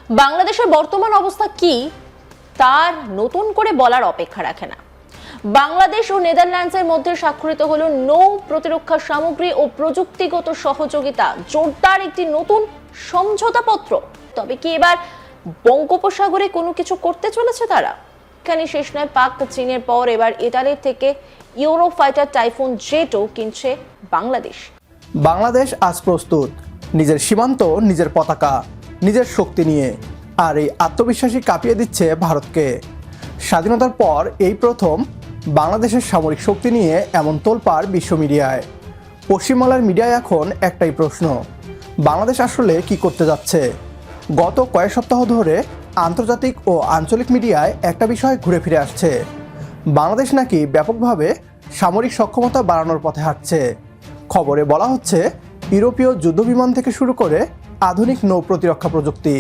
বাংলাদেশের বর্তমান অবস্থা কি তার নতুন করে বলার অপেক্ষা রাখে না। বাংলাদেশ ও নেদারল্যান্ডসের মধ্যে স্বাক্ষরিত হলো নৌ প্রতিরক্ষা সামগ্রী ও প্রযুক্তিগত সহযোগিতা জোরদার একটি নতুন সমঝোতাপত্র। তবে কি এবার বঙ্গোপসাগরে কোনো কিছু করতে চলেছে তারা? এখানে শেষ নয়, পাক চীনের পর এবার ইতালির থেকে ইউরোফাইটার টাইফুন জেটও কিনছে বাংলাদেশ। বাংলাদেশ আজ প্রস্তুত নিজের সীমান্ত, নিজের পতাকা, নিজের শক্তি নিয়ে, আর এই আত্মবিশ্বাসী কাঁপিয়ে দিচ্ছে ভারতকে। স্বাধীনতার পর এই প্রথম বাংলাদেশের সামরিক শক্তি নিয়ে এমন তোলপাড় বিশ্ব মিডিয়ায়। পশ্চিমবাংলার মিডিয়ায় এখন একটাই প্রশ্ন, বাংলাদেশ আসলে কি করতে যাচ্ছে? গত কয়েক সপ্তাহ ধরে আন্তর্জাতিক ও আঞ্চলিক মিডিয়ায় একটা বিষয় ঘুরে ফিরে আসছে, বাংলাদেশ নাকি ব্যাপকভাবে সামরিক সক্ষমতা বাড়ানোর পথে হাঁটছে। খবরে বলা হচ্ছে ইউরোপীয় যুদ্ধবিমান থেকে শুরু করে আধুনিক নৌ প্রতিরক্ষা প্রযুক্তি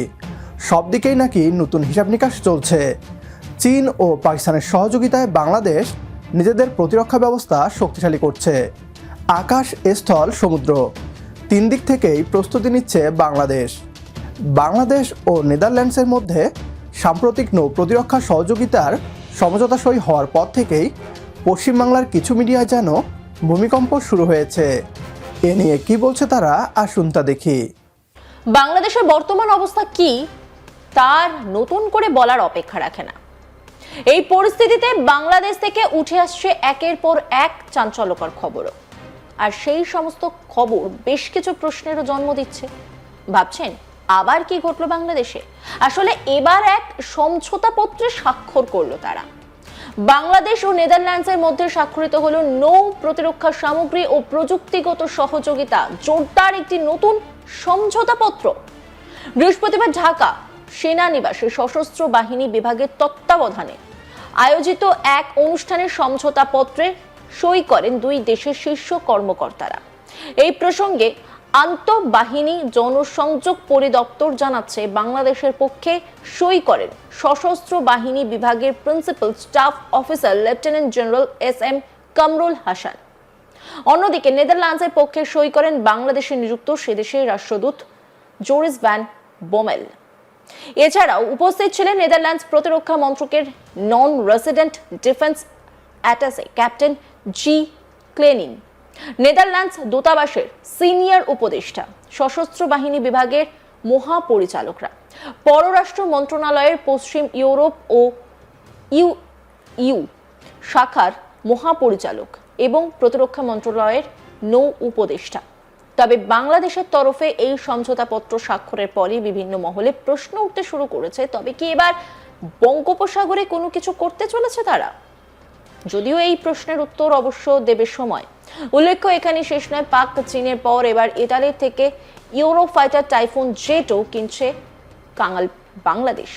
সব দিকেই নাকি নতুন হিসাব নিকাশ চলছে। চীন ও পাকিস্তানের সহযোগিতায় বাংলাদেশ নিজেদের প্রতিরক্ষা ব্যবস্থা শক্তিশালী করছে। আকাশ, স্থল, সমুদ্র তিন দিক থেকেই প্রস্তুতি নিচ্ছে বাংলাদেশ। বাংলাদেশ ও নেদারল্যান্ডসের মধ্যে সাম্প্রতিক নৌ প্রতিরক্ষা সহযোগিতার সমঝোতা সই হওয়ার পর থেকেই পশ্চিমবাংলার কিছু মিডিয়ায় যেন ভূমিকম্প শুরু হয়েছে। এ নিয়ে কি বলছে তারা, আসুন তা দেখি। বাংলাদেশের বর্তমান অবস্থা কি তার নতুন করে বলার অপেক্ষা রাখে না। এই পরিস্থিতিতে বাংলাদেশ থেকে উঠে আসছে একের পর এক চাঞ্চল্যকর খবরও, আর সেই সমস্ত খবর বেশ কিছু প্রশ্নেরও জন্ম দিচ্ছে। ভাবছেন আবার কি ঘটলো বাংলাদেশে? আসলে এবার এক সমঝোতা পত্রে স্বাক্ষর করলো তারা। বাংলাদেশ ও নেদারল্যান্ডসের মধ্যে স্বাক্ষরিত হলো নৌ প্রতিরক্ষা সামগ্রী ও প্রযুক্তিগত সহযোগিতা জোরদার একটি নতুন সমঝোতাপত্র। বৃহস্পতিবার ঢাকা সেনানিবাসে সশস্ত্র বাহিনী বিভাগের তত্ত্বাবধানে আয়োজিত এক অনুষ্ঠানে সমঝোতাপত্রে সই করেন দুই দেশের শীর্ষ কর্মকর্তারা। এই প্রসঙ্গে আন্তঃবাহিনী জনসংযোগ পরিদপ্তর জানাচ্ছে, বাংলাদেশের পক্ষে সই করেন সশস্ত্র বাহিনী বিভাগের principal staff officer lieutenant general SM. Kamrul Hasan. অন্যদিকে নেদারল্যান্ডসের পক্ষে সই করেন বাংলাদেশে নিযুক্ত সেদেশের রাষ্ট্রদূত জোরিস ভ্যান বোমেল। এছাড়াও উপস্থিত ছিলেন নেদারল্যান্ডস প্রতিরক্ষা মন্ত্রকের নন রেসিডেন্ট ডিফেন্স অ্যাটাসে ক্যাপ্টেন জি ক্লেনিং, নেদারল্যান্ডস দূতাবাসের সিনিয়র উপদেষ্টা, সশস্ত্র বাহিনী বিভাগের মহাপরিচালকরা, পররাষ্ট্র মন্ত্রণালয়ের পশ্চিম ইউরোপ ও ইউ শাখার মহাপরিচালক এবং প্রতিরক্ষা মন্ত্রণালয়ের নৌ উপদেষ্টা। তবে বাংলাদেশের তরফে এই সমঝোতাপত্র স্বাক্ষরের পরই বিভিন্ন মহলে প্রশ্ন উঠতে শুরু করেছে, তবে কি এবার বঙ্গোপসাগরে কোনো কিছু করতে চলেছে তারা? যদিও এই প্রশ্নের উত্তর অবশ্য দেবে সময়। উল্লেখ্য, এখানে শেষ নয়, পাক চীনের পর এবার ইতালির থেকে ইউরোফাইটার টাইফুন জেটও কিনছে কাঙাল বাংলাদেশ।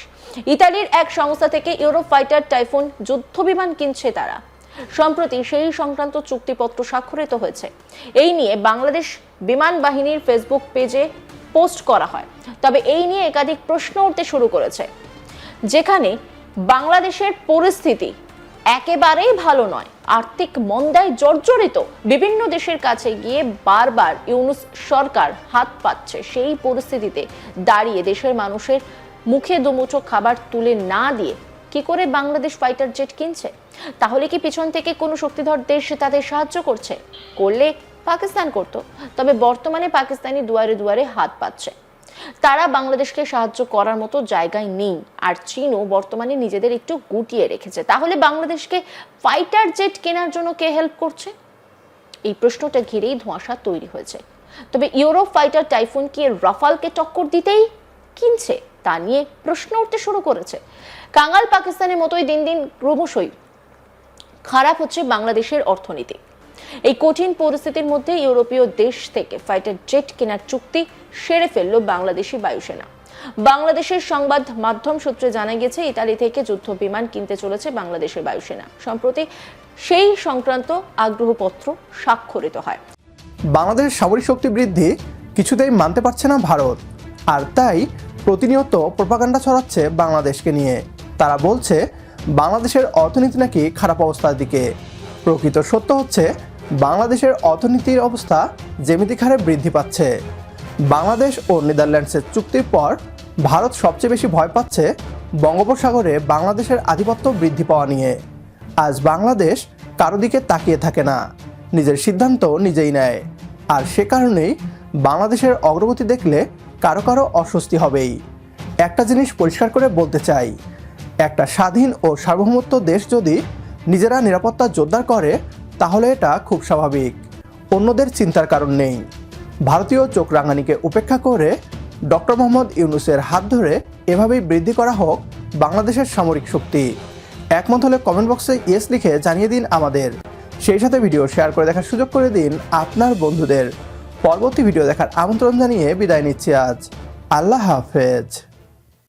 ইতালির এক সংস্থা থেকে ইউরোফাইটার টাইফুন যুদ্ধ বিমান কিনছে তারা। সম্প্রতি সেই সংক্রান্ত চুক্তিপত্র স্বাক্ষরিত হয়েছে। এই নিয়ে বাংলাদেশ বিমান বাহিনীর ফেসবুক পেজে পোস্ট করা হয়। তবে এই নিয়ে একাধিক প্রশ্ন উঠতে শুরু করেছে, যেখানে বাংলাদেশের পরিস্থিতি একেবারেই ভালো নয়, আর্থিক মন্দায় জর্জরিত, বিভিন্ন দেশের কাছে গিয়ে বারবার ইউনূস সরকার হাত পাচ্ছে। সেই পরিস্থিতিতে দাঁড়িয়ে দেশের মানুষের মুখে দুমুঠো খাবার তুলে না দিয়ে কি করে বাংলাদেশ ফাইটার জেট কিনছে? তাহলে কি পিছন থেকে কোনো শক্তিধর দেশ তাদের সাহায্য করছে? করলে পাকিস্তান করত, তবে বর্তমানে পাকিস্তানি দুয়ারে দুয়ারে হাত পাচ্ছে। তারা বাংলাদেশকে সাহায্য করার মতো জায়গায় নেই, আর চীনও বর্তমানে নিজেদের একটু গুটিয়ে রেখেছে। তাহলে বাংলাদেশকে ফাইটার জেট কেনার জন্য কে হেল্প করছে? এই প্রশ্নটা ঘিরেই ধোঁয়াশা তৈরি হয়েছে। তবে ইউরো ফাইটার টাইফুন কি রাফালকে টক্কর দিতেই কিনছে তা নিয়ে প্রশ্ন উঠতে শুরু করেছে। কাঙাল পাকিস্তানের মতোই দিন দিন ক্রমশই খারাপ হচ্ছে বাংলাদেশের অর্থনীতি। এই কঠিন পরিস্থিতির মধ্যে ইউরোপীয় দেশ থেকে ফাইটার জেট কেনার চুক্তি সেরে ফেলল বাংলাদেশি বায়ুসেনা। বাংলাদেশের সংবাদ মাধ্যম সূত্রে জানা গেছে, ইতালি থেকে যুদ্ধ বিমান কিনতে চলেছে বাংলাদেশের বায়ুসেনা। সম্প্রতি সেই সংক্রান্ত আগ্রহপত্র স্বাক্ষরিত হয়। বাংলাদেশের সামরিক শক্তি বৃদ্ধি কিছুতেই মানতে পারছে না ভারত, আর তাই প্রতিনিয়ত প্রোপাগান্ডা ছড়াচ্ছে বাংলাদেশকে নিয়ে। তারা বলছে বাংলাদেশের অর্থনীতি নাকি খারাপ অবস্থার দিকে। প্রকৃত সত্য হচ্ছে বাংলাদেশের অর্থনীতির অবস্থা জ্যামিতিক হারে বৃদ্ধি পাচ্ছে। বাংলাদেশ ও নেদারল্যান্ডসের চুক্তির পর ভারত সবচেয়ে বেশি ভয় পাচ্ছে বঙ্গোপসাগরে বাংলাদেশের আধিপত্য বৃদ্ধি পাওয়া নিয়ে। আজ বাংলাদেশ কারো দিকে তাকিয়ে থাকে না, নিজের সিদ্ধান্ত নিজেই নেয়। আর সে কারণেই বাংলাদেশের অগ্রগতি দেখলে কারো কারো অস্বস্তি হবেই। একটা জিনিস পরিষ্কার করে বলতে চাই, একটা স্বাধীন ও সার্বভৌমত্ব দেশ যদি নিজেরা নিরাপত্তা জোরদার করে তাহলে এটা খুব স্বাভাবিক, অন্যদের চিন্তার কারণ নেই। ভারতীয় চোখ রাঙানিকে উপেক্ষা করে ডক্টর মোহাম্মদ ইউনূসের হাত ধরে এভাবেই বৃদ্ধি করা হোক বাংলাদেশের সামরিক শক্তি। একমত হলে কমেন্ট বক্সে ইয়েস লিখে জানিয়ে দিন আমাদের। সেই সাথে ভিডিও শেয়ার করে দেখার সুযোগ করে দিন আপনার বন্ধুদের। পরবর্তী ভিডিও দেখার আমন্ত্রণ জানিয়ে বিদায় নিচ্ছি আজ। আল্লাহ হাফেজ।